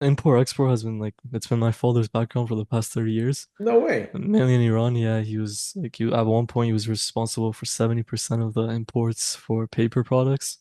Import export has been like it's been my father's background for the past 30 years. No way. Mainly in Iran, yeah, he was like you at one point he was responsible for 70% of the imports for paper products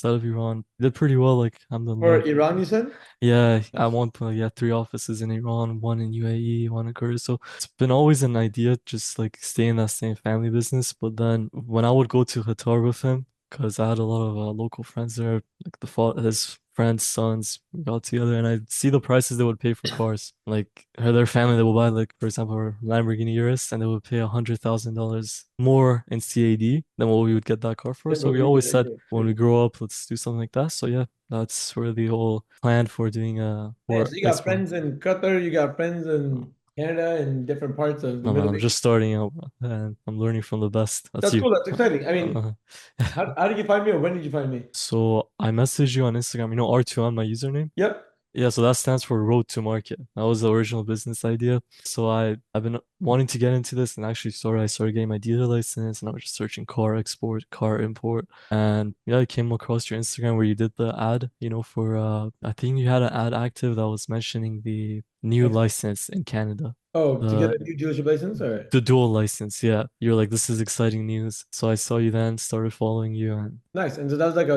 out of Iran. He did pretty well, like For alhamdulillah. Iran, you said? Yeah, at Nice. one point, yeah, three offices in Iran, one in UAE, one in Korea. So it's been always an idea just like stay in that same family business. But then when I would go to Qatar with him, because I had a lot of local friends there, like his friends' sons, we got together and I'd see the prices they would pay for cars. Like their family, they would buy like, for example, a Lamborghini Urus and they would pay $100,000 more in CAD than what we would get that car for. Then So what we we get always right said here. when we grow up, let's do something like that. So yeah, that's where the whole plan for doing Man, for so you got export. friends in Qatar, you got friends in Canada and different parts of the No man, Middle I'm East. just starting out and I'm learning from the best. That's That's you. cool. That's exciting. I mean, Uh, how did you find me or when did you find me? so I messaged you on Instagram. You know R2M, my username. Yep. Yeah, so that stands for Road to Market. That was the original business idea. So I've been wanting to get into this and actually I started getting my dealer license and I was just searching car export, car import. And yeah, I came across your Instagram where you did the ad, for I think you had an ad active that was mentioning the new license in Canada. Oh, to get The a new dealership license? All right. the dual license, yeah. You're like, this is exciting news. So I saw you then, started following you and Nice. And so that was like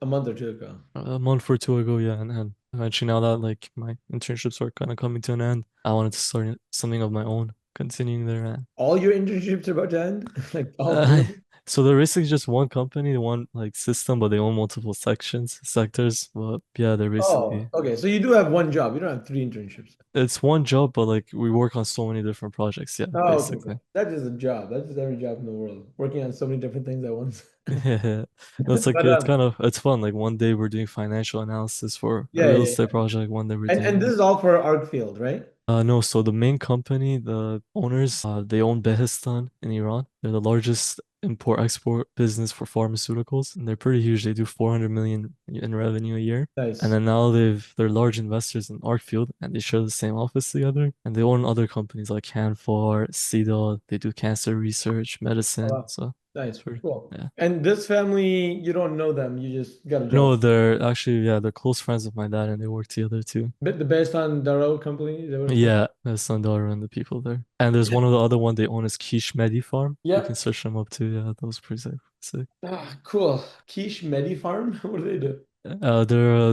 a month or two ago. a month or two ago, yeah, and eventually now that like my internships are kind of coming to an end, I wanted to start something of my own, continuing there. All your internships are about to end? Like all three Uh, of them? so they're basically just one company, one like system, but they own multiple sectors. But yeah, they're Oh, basically okay. So you do have one job. You don't have three internships. it's one job, but like we work on so many different projects. Yeah, Oh, okay. Okay. basically. That's just a job. That's just every job in the world. Working on so many different things at once. Yeah, that's like But it's fun. Like one day we're doing financial analysis for a yeah, real yeah, estate yeah. project. One day we're And this doing is all for Arcfield, right? no, so the main company, the owners, they own Behistan in Iran. They're the largest import-export business for pharmaceuticals, and they're pretty huge. They do 400 million in revenue a year. And Nice. then now they're large investors in Arcfield, and they share the same office together. And they own other companies like Canfor, Cedar. They do cancer research, Oh, medicine. wow. So Nice. it's pretty, Cool. yeah. And this family, you don't know them. You just got a No, job. they're actually, yeah, they're close friends with my dad, and they work together too. The based on Daro company, is that what it's called? Yeah, there's Sundar and the people there. And there's one of the other one they own is Quiche Medi Farm. You can Yep. search them up too. Yeah, that was pretty sick. Sick. Ah, cool. Quiche Medi Farm? What do they do?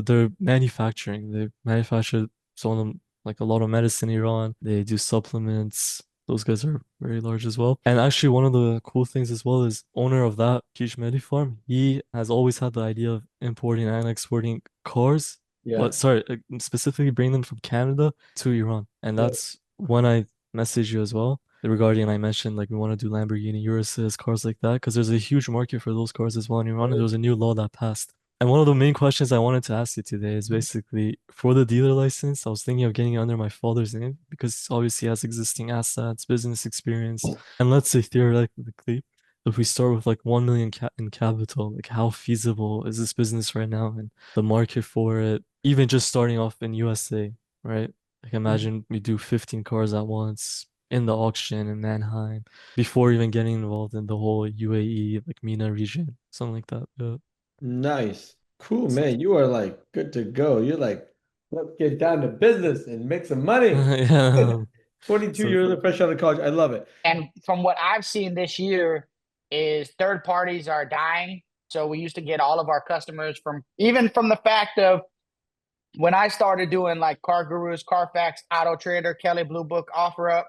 They're manufacturing. They manufacture some of them like a lot of medicine in Iran. They do supplements. Those guys are very large as well. And actually, one of the cool things as well is owner of that Quiche Medi Farm. He has always had the idea of importing and exporting cars, Yeah. but sorry, specifically bring them from Canada to Iran. And Yeah. that's when I messaged you as well regarding I mentioned like we want to do Lamborghini Uruses, cars like that, because there's a huge market for those cars as well in Iran. And there was a new law that passed. And one of the main questions I wanted to ask you today is basically for the dealer license, I was thinking of getting it under my father's name because obviously he has existing assets, business experience. And let's say theoretically, if we start with like 1 million in capital, like how feasible is this business right now and the market for it, even just starting off in USA, right? Like imagine we do 15 cars at once in the auction in Mannheim before even getting involved in the whole UAE, like MENA region, something like that. Yeah. Nice. Cool, man. You are like good to go. You're like, let's get down to business and make some money. Yeah. 22 So years of fresh out of college. I love it. And from what I've seen this year is third parties are dying. So we used to get all of our customers from even from the fact of when I started doing like Car Gurus, Carfax, Auto Trader, Kelly Blue Book, OfferUp,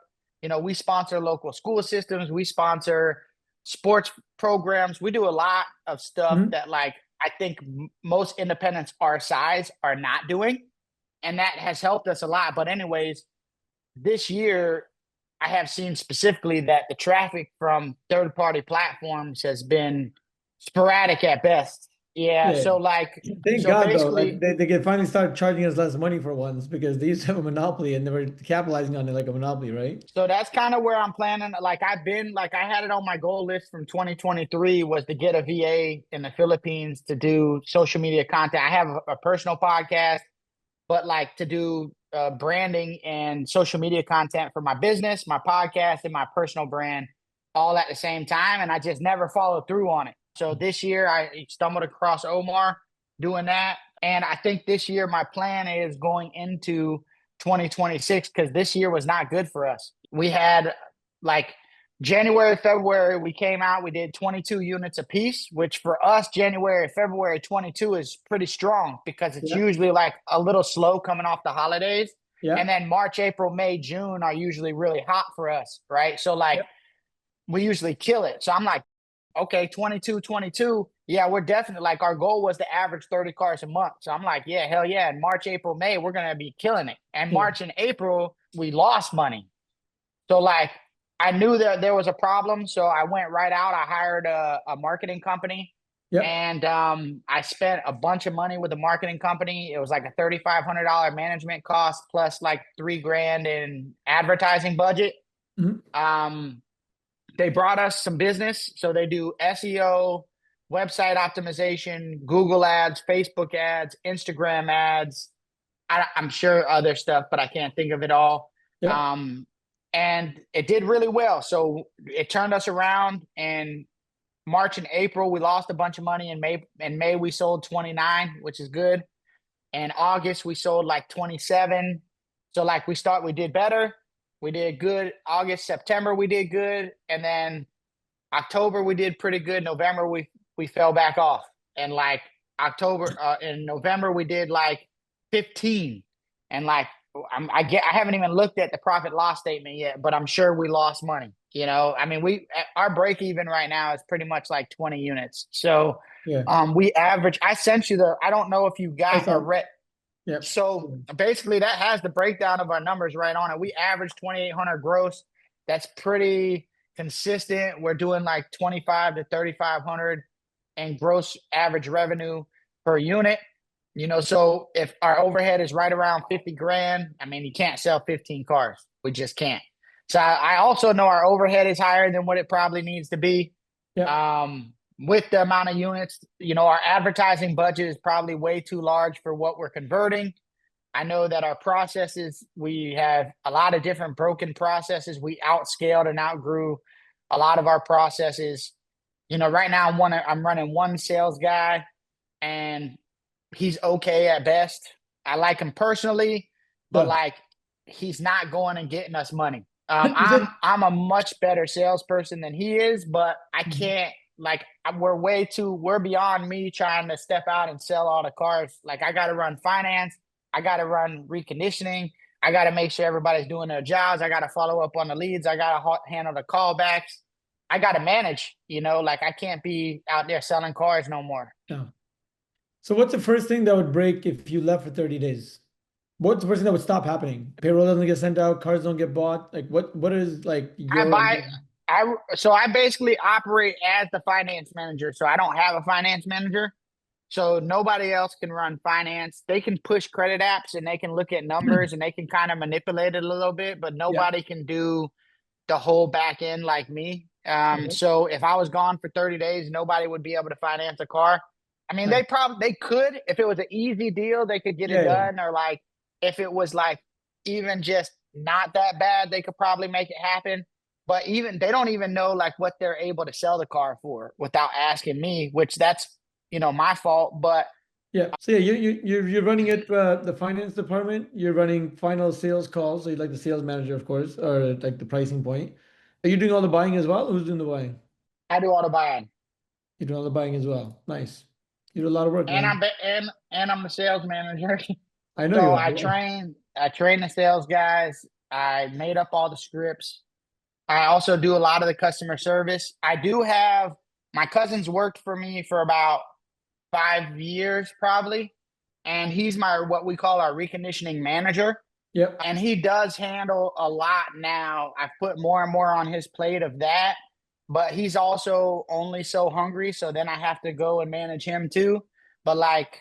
we sponsor local school systems, we sponsor sports programs. We do a lot of stuff Mhm. that like I think most independents our size are not doing. And that has helped us a lot. But anyways, this year I have seen specifically that the traffic from third party platforms has been sporadic at best. Yeah. Yeah. So like, Thank so God though, like basically, they can finally start charging us less money for once because they used to have a monopoly and they were capitalizing on it like a monopoly, right? so that's kind of where I'm planning. Like I had it on my goal list from 2023 was to get a VA in the Philippines to do social media content. I have a personal podcast, but like to do branding and social media content for my business, my podcast, and my personal brand all at the same time. And I just never followed through on it. So this year I stumbled across Omar doing that. And I think this year my plan is going into 2026 because this year was not good for us. We had like January, February, we came out, we did 22 units a piece, which for us, January, February 22 is pretty strong because it's Yeah. usually like a little slow coming off the holidays. Yeah. And then March, April, May, June are usually really hot for us, right? So like we usually kill it. So I'm like, okay, 22, 22. Yeah, we're definitely like our goal was to average 30 cars a month. So I'm like, yeah, hell yeah. In March, April, May, we're going to be killing it. And Yeah. March and April, we lost money. So like I knew that there was a problem. So I went right out. I hired a marketing company. Yep. And I spent a bunch of money with the marketing company. It was like a $3,500 management cost plus like $3,000 in advertising budget. Mhm. They brought us some business. So they do SEO, website optimization, Google ads, Facebook ads, Instagram ads. I'm sure other stuff, but I can't think of it all. Yeah. And it did really well. So it turned us around. In March and April, we lost a bunch of money. In May, we sold 29, which is good. In August, we sold like 27. So like we did better. We did good. August, September, we did good. And then October, we did pretty good. November, we fell back off. And like in November, we did like 15. And like I haven't even looked at the profit loss statement yet, but I'm sure we lost money. You know, I mean, our break even right now is pretty much like 20 units. So Yeah. we average. I sent you I don't know if you got a rep. Yeah. So basically, that has the breakdown of our numbers right on it. We average 2,800 gross. That's pretty consistent. We're doing like 25 to 3,500 in gross average revenue per unit. You know, so if our overhead is right around 50 grand, I mean, you can't sell 15 cars. We just can't. So I also know our overhead is higher than what it probably needs to be. Yeah. With the amount of units, you know, our advertising budget is probably way too large for what we're converting. I know that our processes, we have a lot of different broken processes. We outscaled and outgrew a lot of our processes. You know, right now I'm running one sales guy and he's okay at best. I like him personally, but Yeah. like he's not going and getting us money. Is it? I'm a much better salesperson than he is, but I can't like we're beyond me trying to step out and sell all the cars. Like I got to run finance, I got to run reconditioning, I got to make sure everybody's doing their jobs, I got to follow up on the leads, I got to handle the callbacks, I got to manage. You know, like I can't be out there selling cars no more. No. So what's the first thing that would break if you left for 30 days? What's the first thing that would stop happening? Payroll doesn't get sent out, cars don't get bought. Like what is like your So I basically operate as the finance manager. So I don't have a finance manager. So nobody else can run finance. They can push credit apps and they can look at numbers and they can kind of manipulate it a little bit, but nobody can do the whole back end like me. So if I was gone for 30 days, nobody would be able to finance a car. I mean, they could, if it was an easy deal, they could get it done. Or like, if it was like even just not that bad, they could probably make it happen. But even they don't even know like what they're able to sell the car for without asking me, which that's, you know, my fault. But yeah. So yeah, you're running it the finance department. You're running final sales calls. So you're like the sales manager, of course, or like the pricing point. Are you doing all the buying as well? Who's doing the buying? I do all the buying. You're doing all the buying as well. Nice. You do a lot of work, And man. I'm the sales manager. I know So you I are. Yeah. train the sales guys. I made up all the scripts. I also do a lot of the customer service. I do have my cousin's worked for me for about 5 years probably, and he's my what we call our reconditioning manager. Yep. And he does handle a lot now. I've put more and more on his plate of that, but he's also only so hungry, so then I have to go and manage him too. But like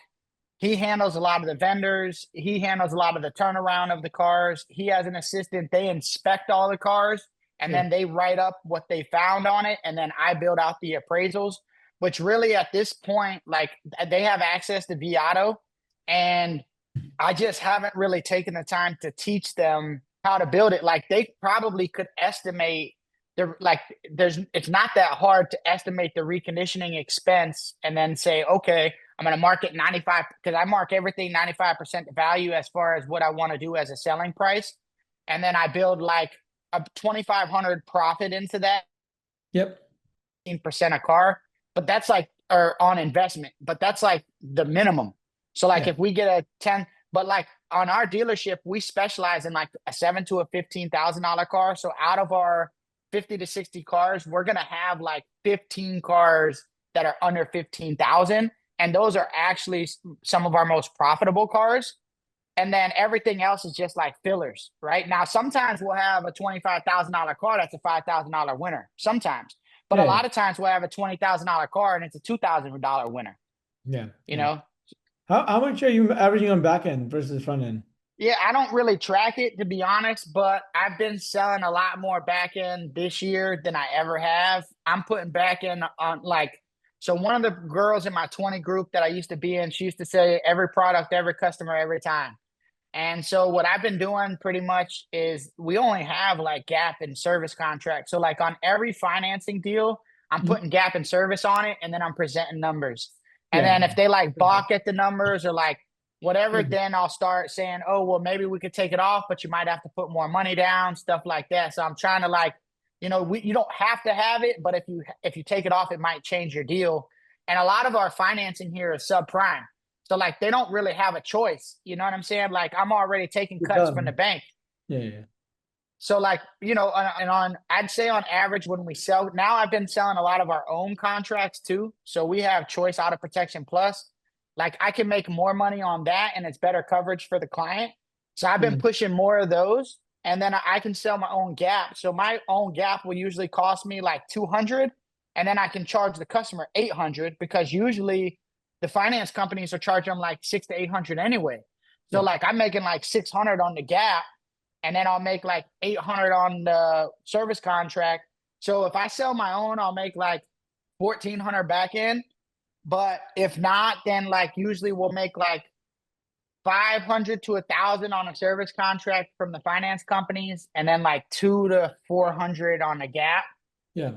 he handles a lot of the vendors. He handles a lot of the turnaround of the cars. He has an assistant. They inspect all the cars and then they write up what they found on it. And then I build out the appraisals, which really at this point, like they have access to Viato. And I just haven't really taken the time to teach them how to build it. Like they probably could estimate it's not that hard to estimate the reconditioning expense and then say, okay, I'm going to market 95 because I mark everything 95% value as far as what I want to do as a selling price. And then I build like a 2,500 profit into that Yep. 15% a car, but that's like, or on investment, but that's like the minimum. So like Yeah. if we get a 10, but like on our dealership, we specialize in like a $7,000 to a $15,000 car. So out of our 50 to 60 cars, we're going to have like 15 cars that are under 15,000. And those are actually some of our most profitable cars. And then everything else is just like fillers, right? Now, sometimes we'll have a $25,000 car that's a $5,000 winner, sometimes. But a Yeah. lot of times we'll have a $20,000 car and it's a $2,000 winner, Yeah. you Yeah. know? How much are you averaging on back end versus front end? Yeah, I don't really track it, to be honest, but I've been selling a lot more back end this year than I ever have. I'm putting back end on like, so one of the girls in my 20 group that I used to be in, she used to say every product, every customer, every time. And so what I've been doing pretty much is we only have like gap and service contracts. So like on every financing deal, I'm Mhm. putting gap and service on it, and then I'm presenting numbers. And Yeah. then if they like balk at the numbers or like whatever, Mhm. then I'll start saying, oh, well, maybe we could take it off, but you might have to put more money down, stuff like that. So I'm trying to like, you don't have to have it, but if you take it off, it might change your deal. And a lot of our financing here is subprime. So like they don't really have a choice. You know what I'm saying? Like I'm already taking You're cuts from the done. bank. Yeah. Yeah. So like, and I'd say on average when we sell now, I've been selling a lot of our own contracts too. So we have Choice Auto Protection Plus. Like I can make more money on that and it's better coverage for the client. So I've been Mhm. pushing more of those. And then I can sell my own gap. So my own gap will usually cost me like 200, and then I can charge the customer 800 because usually the finance companies are charging them like 6 to 800 anyway. So Yeah. like I'm making like 600 on the gap, and then I'll make like 800 on the service contract. So if I sell my own, I'll make like 1,400 back in. But if not, then like usually we'll make like 500 to 1,000 on a service contract from the finance companies, and then like 2 to 400 on the gap. Yeah.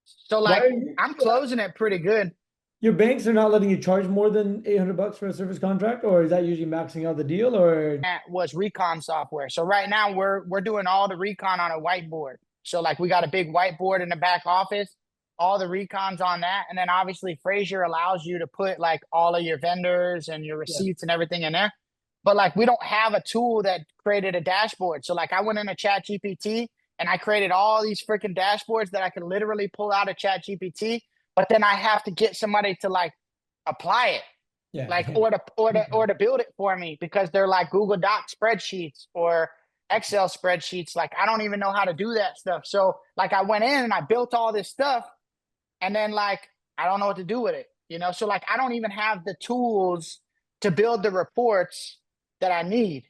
So Why like are you, I'm closing it pretty good. your banks are not letting you charge more than $800 for a service contract, or is that usually maxing out the deal? Or That was recon software. So right now we're doing all the recon on a whiteboard. So like we got a big whiteboard in the back office, all the recons on that, and then obviously Frazier allows you to put like all of your vendors and your yeah, receipts and everything in there. But like we don't have a tool that created a dashboard. So like I went into Chat GPT and I created all these freaking dashboards that I can literally pull out of Chat GPT, but then I have to get somebody to like apply it, yeah, like or to build it for me, because they're like Google Doc spreadsheets or Excel spreadsheets. Like I don't even know how to do that stuff. So like I went in and I built all this stuff, and then like I don't know what to do with it. So like I don't even have the tools to build the reports that I need.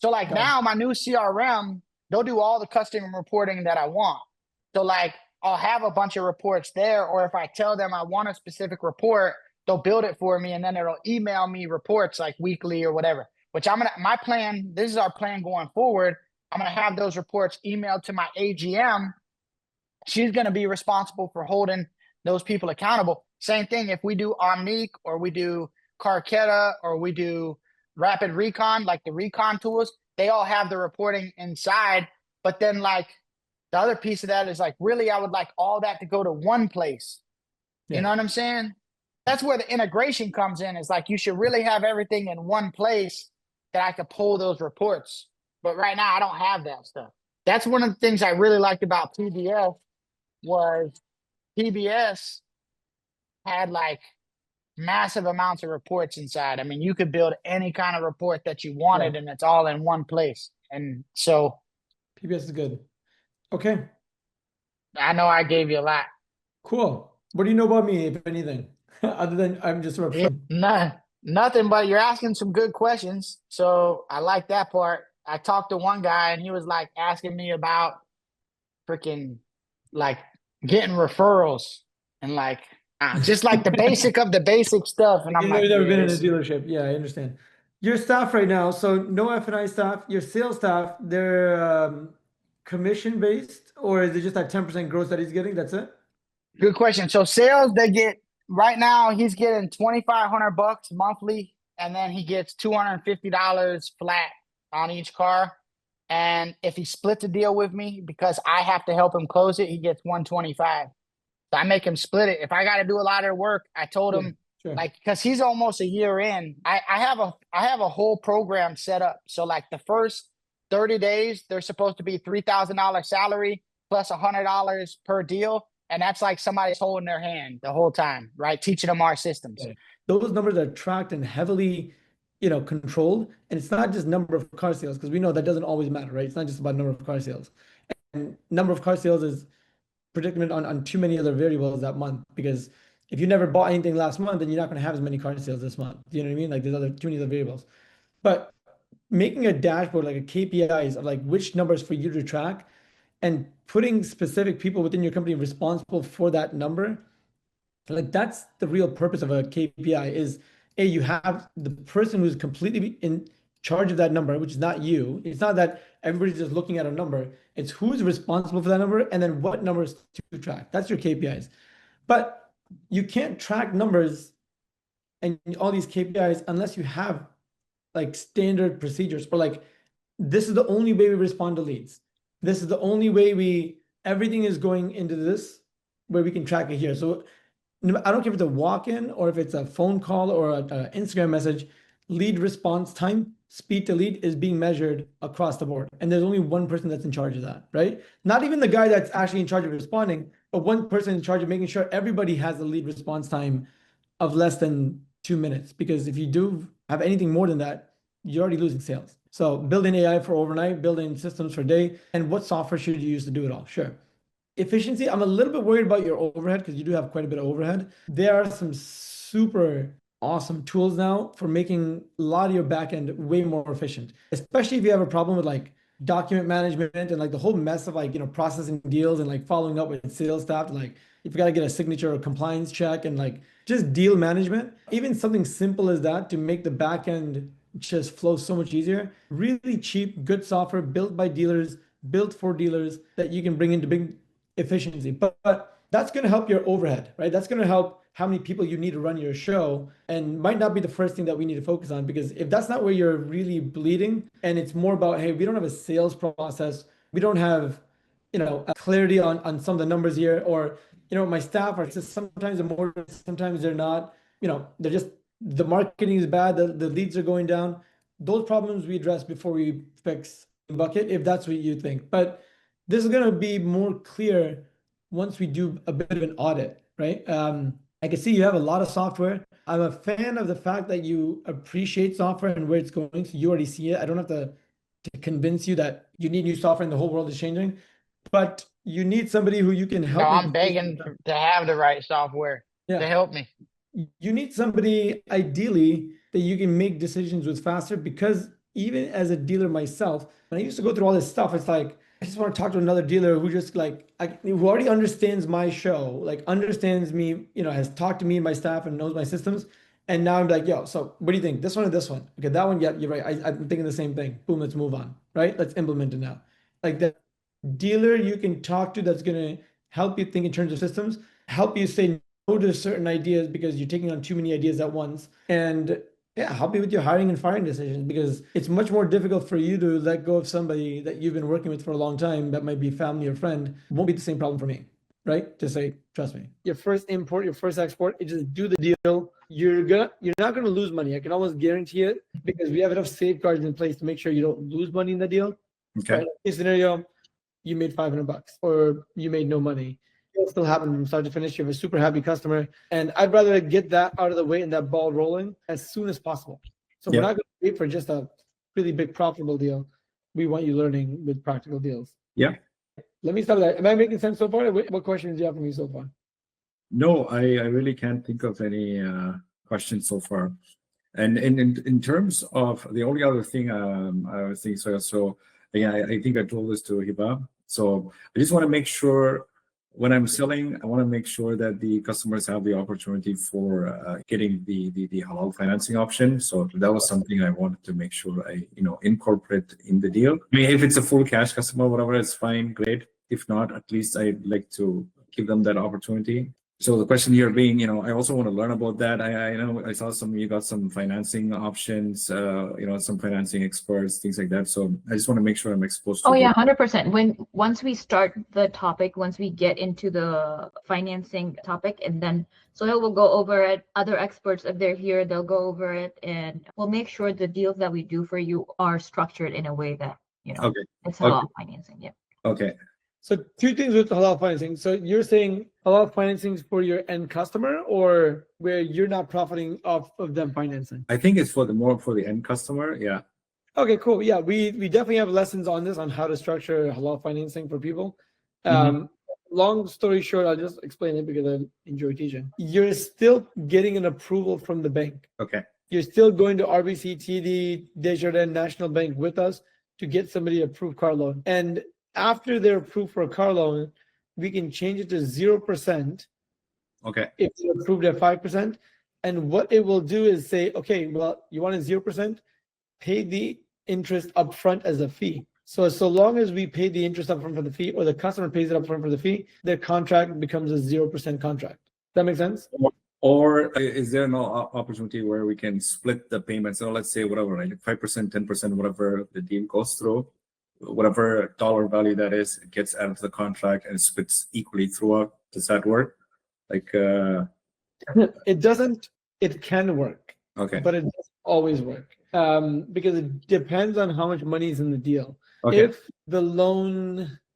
So like Gotcha. now my new CRM, they'll do all the custom reporting that I want. So like I'll have a bunch of reports there, or if I tell them I want a specific report, they'll build it for me, and then it'll email me reports like weekly or whatever. Which my plan, this is our plan going forward. I'm gonna have those reports emailed to my AGM. She's gonna be responsible for holding those people accountable. Same thing if we do Omnique or we do Carketa or we do Rapid Recon, like the recon tools, they all have the reporting inside. But then like the other piece of that is like really I would like all that to go to one place. You yeah, know what I'm saying? That's where the integration comes in. Is like you should really have everything in one place that I could pull those reports. But right now I don't have that stuff. That's one of the things I really liked about PBS was PBS had like massive amounts of reports inside. I mean, you could build any kind of report that you yeah. wanted, and it's all in one place. And so PBS is good. Okay, I know I gave you a lot. cool. What do you know about me, if anything, other than I'm just a Yeah, referral? nothing, but you're asking some good questions. So I like that part. I talked to one guy and he was like asking me about freaking like getting referrals and like just like the basic of the basic stuff. And I'm You've like, never yeah, been in a this is dealership. Yeah, I understand. Your staff right now, so no F&I staff, your sales staff, they're commission based, or is it just that 10% gross that he's getting? That's it? good question. So sales, they get right now he's getting $2,500 monthly, and then he gets $250 flat on each car. And if he splits a deal with me, because I have to help him close it, he gets 125. So I make him split it. If I got to do a lot of work, I told Yeah, him, sure. like, because he's almost a year in. I have a whole program set up. So like the first 30 days, they're supposed to be $3,000 salary plus $100 per deal, and that's like somebody's holding their hand the whole time, right? Teaching them our systems. Okay. Those numbers are tracked and heavily, controlled. And it's not just number of car sales, because we know that doesn't always matter, right? It's not just about number of car sales. And number of car sales is predicament on too many other variables that month, because if you never bought anything last month, then you're not going to have as many car sales this month. You know what I mean? Like there's too many other variables. But making a dashboard, like a KPIs of like which numbers for you to track, and putting specific people within your company responsible for that number, like that's the real purpose of a KPI is you have the person who's completely in charge of that number, which is not you. It's not that everybody's just looking at a number. It's who's responsible for that number and then what numbers to track. That's your KPIs. But you can't track numbers and all these KPIs unless you have like standard procedures, or like this is the only way we respond to leads. This is the only way everything is going into this where we can track it here. So I don't care if it's a walk-in or if it's a phone call or an Instagram message, lead response time, speed to lead is being measured across the board. And there's only one person that's in charge of that, right? Not even the guy that's actually in charge of responding, but one person in charge of making sure everybody has a lead response time of less than 2 minutes. Because if you do have anything more than that, you're already losing sales. So building AI for overnight, building systems for day, and what software should you use to do it all? Sure. Efficiency, I'm a little bit worried about your overhead because you do have quite a bit of overhead. There are some super awesome tools now for making a lot of your backend way more efficient, especially if you have a problem with like document management and like the whole mess of like, processing deals and like following up with sales staff. Like if you got to get a signature or compliance check and like just deal management, even something simple as that to make the backend just flow so much easier. Really cheap, good software built by dealers, built for dealers that you can bring into big efficiency. But that's going to help your overhead, right? That's going to help how many people you need to run your show, and might not be the first thing that we need to focus on, because if that's not where you're really bleeding and it's more about, hey, we don't have a sales process, we don't have, a clarity on some of the numbers here, or, my staff are just sometimes they're more, sometimes they're not, they're just, the marketing is bad, the leads are going down. Those problems we address before we fix bucket, if that's what you think. But this is going to be more clear once we do a bit of an audit, right? I can see you have a lot of software. I'm a fan of the fact that you appreciate software and where it's going. So you already see it. I don't have to convince you that you need new software and the whole world is changing, but you need somebody who you can No, help. I'm begging to have the right software to help me. You need somebody ideally that you can make decisions with faster, because even as a dealer myself, when I used to go through all this stuff, it's like, I just want to talk to another dealer who just like, who already understands my show, like understands me, has talked to me and my staff and knows my systems. And now I'm like, yo, so what do you think? This one or this one? Okay, that one, yeah, you're right. I'm thinking the same thing. Boom, let's move on, right? Let's implement it now. Like the dealer you can talk to that's going to help you think in terms of systems, help you say no to certain ideas because you're taking on too many ideas at once. And yeah, help you with your hiring and firing decisions, because it's much more difficult for you to let go of somebody that you've been working with for a long time that might be family or friend. It won't be the same problem for me, right? Just say, trust me. Your first import, your first export, you just do the deal. You're not gonna lose money. I can almost guarantee it, because we have enough safeguards in place to make sure you don't lose money in the deal. Okay. Right? In scenario, you made $500 or you made no money. It'll still happen from start to finish. You have a super happy customer, and I'd rather get that out of the way and that ball rolling as soon as possible. So we're not going to wait for just a really big profitable deal. We want you learning with practical deals. Yeah. Let me start with that. Am I making sense so far? What questions do you have for me so far? No, I really can't think of any questions so far. And in terms of the only other thing I was thinking, so yeah, I think I told this to Hiba. So I just want to make sure when I'm selling, I want to make sure that the customers have the opportunity for getting the halal financing option. So that was something I wanted to make sure I incorporate in the deal. I mean, if it's a full cash customer, whatever, it's fine, great. If not, at least I'd like to give them that opportunity. So the question here being, I also want to learn about that. I know I saw you got some financing options, some financing experts, things like that. So I just want to make sure I'm exposed to Oh yeah, both. 100%. Once we start the topic, once we get into the financing topic, and then Sohail will go over it. Other experts, if they're here, they'll go over it, and we'll make sure the deals that we do for you are structured in a way that, Okay. it's Okay. halal financing. Yeah. Okay. So two things with halal financing. So you're saying halal financing is for your end customer, or where you're not profiting off of them financing? I think it's more for the end customer. Yeah. Okay, cool. Yeah, we definitely have lessons on this, on how to structure halal financing for people. Long story short, I'll just explain it because I enjoy teaching. You're still getting an approval from the bank. Okay. You're still going to RBC, TD, Desjardins, National Bank with us to get somebody approved car loan. And after they're approved for a car loan, we can change it to 0%. Okay. If you're approved at 5%. And what it will do is say, okay, well, you want a 0%, pay the interest upfront as a fee. So long as we pay the interest upfront for the fee, or the customer pays it upfront for the fee, their contract becomes a 0% contract. Does that make sense? Or is there no opportunity where we can split the payments? So let's say whatever, like 5%, 10%, whatever the deal goes through, whatever dollar value that is, it gets added to the contract and splits equally throughout. Does that work? Like it doesn't. It can work. Okay. But it doesn't always work. Because it depends on how much money is in the deal. Okay.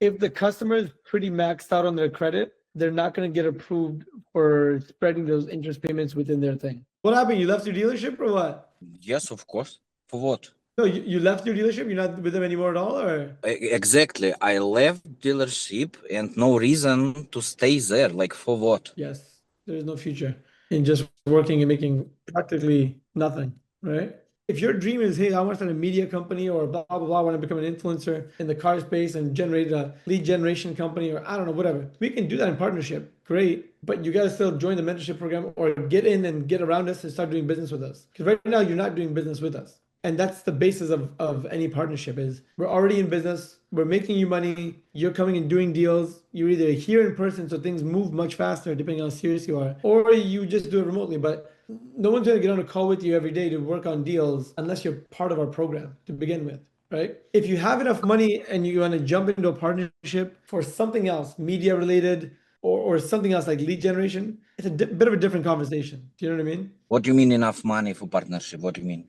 If the customer is pretty maxed out on their credit, they're not going to get approved for spreading those interest payments within their thing. What happened? You left your dealership or what? Yes, of course. For what? No, you left your dealership? You're not with them anymore at all, or? Exactly. I left dealership and no reason to stay there. Like for what? Yes, there's no future in just working and making practically nothing, right? If your dream is, hey, I want to start a media company or blah, blah, blah, I want to become an influencer in the car space and generate a lead generation company, or I don't know, whatever. We can do that in partnership. Great. But you got to still join the mentorship program or get in and get around us and start doing business with us. Because right now you're not doing business with us. And that's the basis of any partnership is we're already in business. We're making you money. You're coming and doing deals. You're either here in person, so things move much faster depending on how serious you are, or you just do it remotely. But no one's going to get on a call with you every day to work on deals unless you're part of our program to begin with, right? If you have enough money and you want to jump into a partnership for something else, media related, or something else like lead generation, it's a bit of a different conversation. Do you know what I mean? What do you mean enough money for partnership? What do you mean?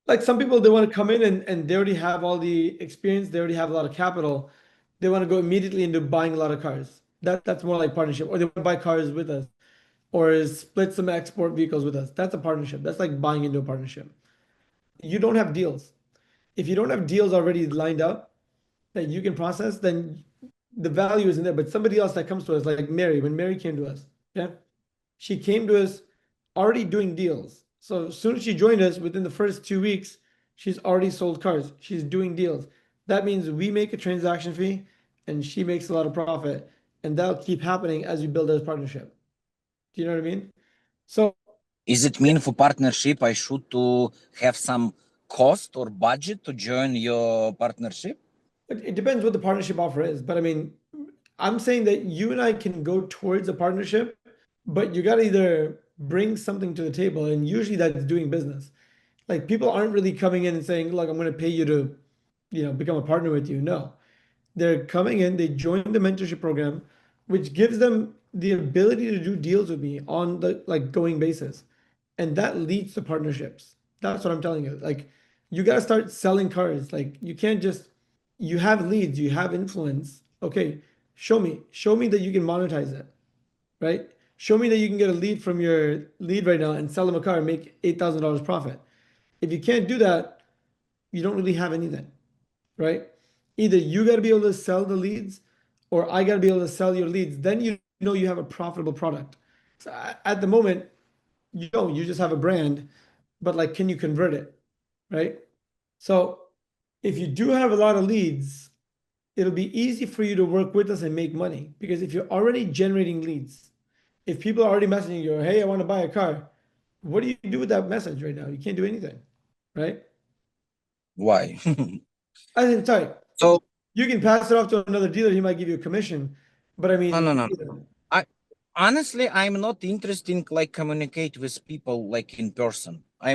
Like some people, they want to come in and they already have all the experience. They already have a lot of capital. They want to go immediately into buying a lot of cars. That's more like partnership. Or they want to buy cars with us, or split some export vehicles with us. That's a partnership. That's like buying into a partnership. You don't have deals. If you don't have deals already lined up that you can process, then the value isn't there. But somebody else that comes to us, like Mary, when Mary came to us, yeah, she came to us already doing deals. So as soon as she joined us, within the first 2 weeks, she's already sold cars. She's doing deals. That means we make a transaction fee and she makes a lot of profit. And that'll keep happening as we build this partnership. Do you know what I mean? So Is it mean for partnership I should to have some cost or budget to join your partnership? it depends what the partnership offer is. But I mean, I'm saying that you and I can go towards a partnership, but you got to either bring something to the table. And usually that's doing business. Like people aren't really coming in and saying, look, I'm going to pay you to, become a partner with you. No, they're coming in, they join the mentorship program, which gives them the ability to do deals with me on the going basis. And that leads to partnerships. That's what I'm telling you. Like you got to start selling cars. Like you can't just, you have leads, you have influence. Okay, show me that you can monetize it, right? Show me that you can get a lead from your lead right now and sell them a car and make $8,000 profit. If you can't do that, you don't really have anything, right? Either you got to be able to sell the leads or I got to be able to sell your leads. Then you know you have a profitable product. So at the moment, you don't, you just have a brand, but like, can you convert it, right? So if you do have a lot of leads, it'll be easy for you to work with us and make money because if you're already generating leads, if people are already messaging you, hey, I want to buy a car, what do you do with that message right now? You can't do anything, right? Why? I think, sorry. So You can pass it off to another dealer. He might give you a commission, but I mean, no. Honestly, I'm not interested in like communicate with people like in person. I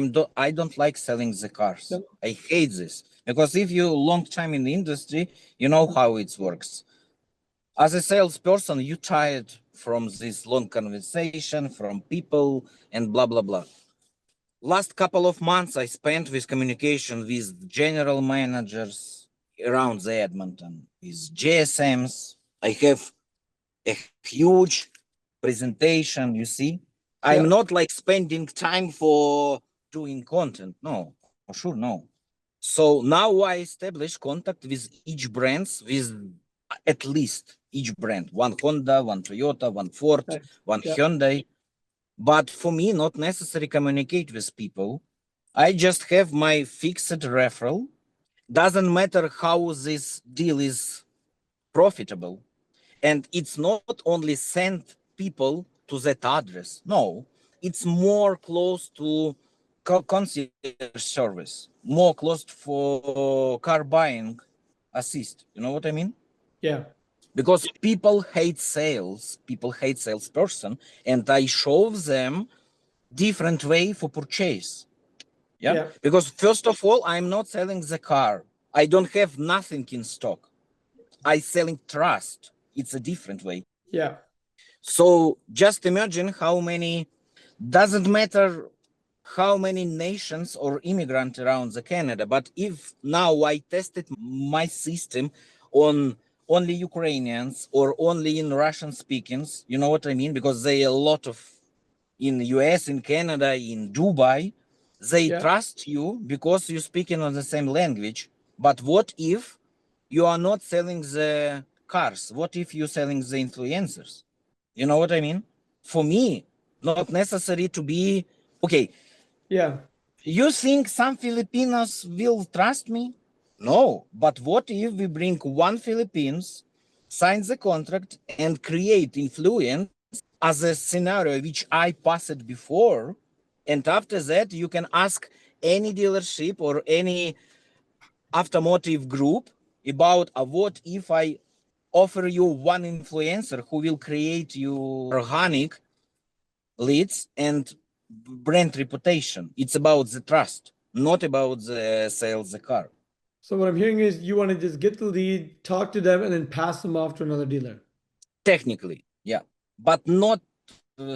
don't like selling the cars. Yep. I hate this because if you long time in the industry, you know how it works. As a salesperson, you tired from this long conversation from people and blah blah blah. Last couple of months I spent with communication with general managers around the Edmonton, with GSMs. I have a huge presentation, you see. I'm Yeah. not like spending time for doing content. No, for sure, no. So now I establish contact with each brands, with at least each brand, one Honda, one Toyota, one Ford, Right. one Yeah. Hyundai. But for me, not necessary communicate with people. I just have my fixed referral. Doesn't matter how this deal is profitable. And it's not only send people to that address. No, it's more close to concierge service, more close for car buying assist. You know what I mean? Yeah. Because people hate sales, people hate salesperson, and I show them different way for purchase. Yeah? Yeah. Because first of all, I'm not selling the car. I don't have nothing in stock. I selling trust. It's a different way. Yeah. So just imagine how many, doesn't matter how many nations or immigrants around the Canada, but if now I tested my system on only Ukrainians or only in Russian speakings, you know what I mean? Because they a lot of in US, in Canada, in Dubai, they Yeah. trust you because you're speaking on the same language. But what if you are not selling the cars? What if you're selling the influencers? You know what I mean? For me, not necessary to be okay. Yeah. You think some Filipinos will trust me? No. But what if we bring one Philippines, sign the contract, and create influence as a scenario which I passed before, and after that you can ask any dealership or any automotive group about what if I offer you one influencer who will create you organic leads and brand reputation. It's about the trust, not about the sales the car. So what I'm hearing is you want to just get the lead, talk to them, and then pass them off to another dealer. Technically, yeah, but not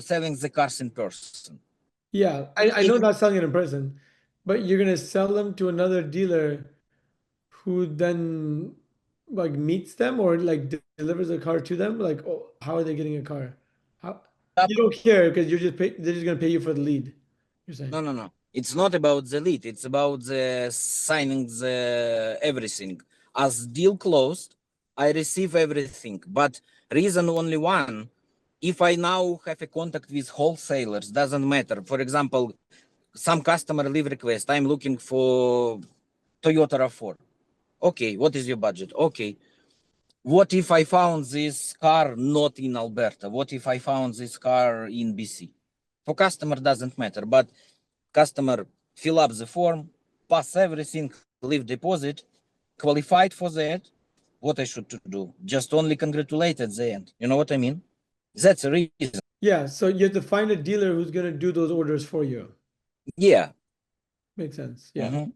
selling the cars in person. Yeah, I know not selling it in person, but you're gonna sell them to another dealer who then like meets them or like delivers a car to them. Like, oh, how are they getting a car? How you don't care because they're just gonna pay you for the lead. You're saying. No. It's not about the lead. It's about the signing the everything. As deal closed, I receive everything. But reason only one. If I now have a contact with wholesalers, doesn't matter. For example, some customer leave request. I'm looking for Toyota RAV4. Okay, what is your budget? Okay. What if I found this car not in Alberta? What if I found this car in BC? For customer doesn't matter, but customer fill up the form, pass everything, leave deposit, qualified for that. What I should do? Just only congratulate at the end. You know what I mean? That's a reason. Yeah, so you have to find a dealer who's gonna do those orders for you. Yeah. Makes sense. Yeah. Mhm.